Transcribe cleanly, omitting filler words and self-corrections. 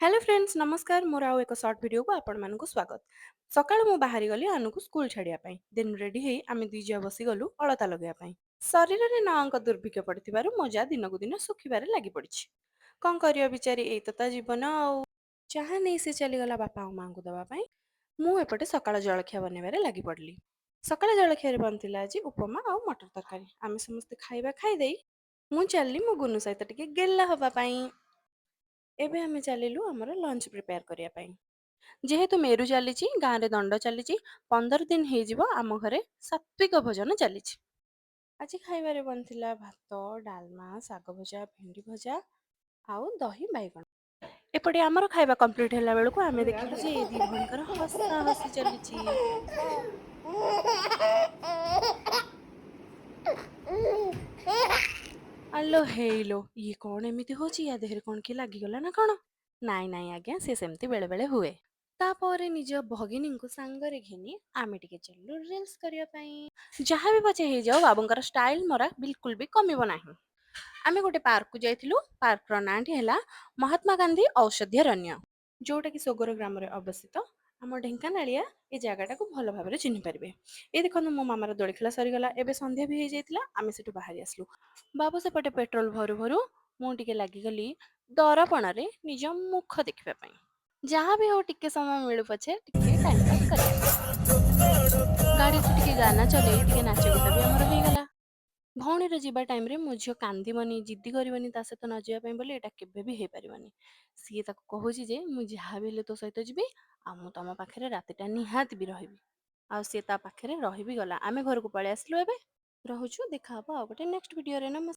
Hello friends नमस्कार मोर आउ एक शॉर्ट वीडियो को आपण मानकु स्वागत। सकाळ मु बाहरी गली आनुकु स्कूल छाड़िया पई देन रेडी हेई आमे दी जा बसी गलु अलता लगेया पई। शरीर रे न अंक दुर्भिक्ष पड़थिबारु मजा दिन को दिन सुखिबारे लागि पड़िछि। कोन करियो बिचारी एई ता जीवन आउ चाहा नै से चली गला बापा आ मां को दवा पई। मु एपटे सकाळ जळखिया बनेबारे लागि पड़ली। सकाळ जळखिया रे बनतिला आजी उपमा आ मटर तरकारी। आमे समस्त खाइबा खाइ देई मु चलली मु गुनु सहित टिके गेल्ला हबा पई। एबे आमे चलिलु हमर लंच प्रिपेयर करिया पई। जेहेतु मेरु चलीची गाँ रे दंड चलीची 15 दिन हेजिबो आम घरे सात्विक भोजन चलीची। आज खाइबारे बनथिला भात डालमा साग भजा भेंडी भजा आउ दही बाइगण। एपटे आमर खाइबा कंप्लीट होला बेलको आमे देखिलु जे ए दी भणकर हसा हसी चलीची। आलो हेलो ये कौन एमिति होची या देहरे कौन की लागी गला ना कौन। नाई नाई आज्ञा से सेमती बेले बेले हुए। तापरे निज भगिनी को सांगरे घेनी आमे टिके चलु रील्स करिया पई। जहाँ भी पछे हे जाओ बाबूंकर स्टाइल मरा बिल्कुल भी कमिबो नाही। आमे गोटे पार्क को जाइथिलु पार्क रो नांटी हैला महात्मा गांधी औषधीरण्य जोटा कि सोगर ग्राम रे अवस्थित। आम ढेंकानालिया ए जगह को भल भाबरे चिन्हि पारिबे। ए देखनु मो मामार दोଳି खेला सरीगला एबे संध्या भी हे जाइतिला आमे सेटु बाहरी आसलु। बाबू सेपटे पेट्रोल भरू भरू मु टिके लागि गली दरपणारे निज मुख देखिबा पई। जहाँ भी हो टिके समय मिलु पछे टिके टाइम पास करिया पई। गाड़ी रे टिके गाना चले टिके नाच गीत भी हमर हे गला। भौणी रे जीवा टाइम रे मो झियो कांदीबनी जिद्दी करिवनी ता सहित न जिया पई बोली एटा केबे भी हे परिवनी। सिए ताको कहूची जे मु जहाँ भी हेले तो सहित जिबी आ मु तम पाखरे रातिटा निहात भी रहिबी। आ सिए ता पाखरे रहि भी गला। आमे घर को पळे आसलु एबे रहुछु देखा हबो आ गोटे नेक्स्ट वीडियो रे। नमस्कार।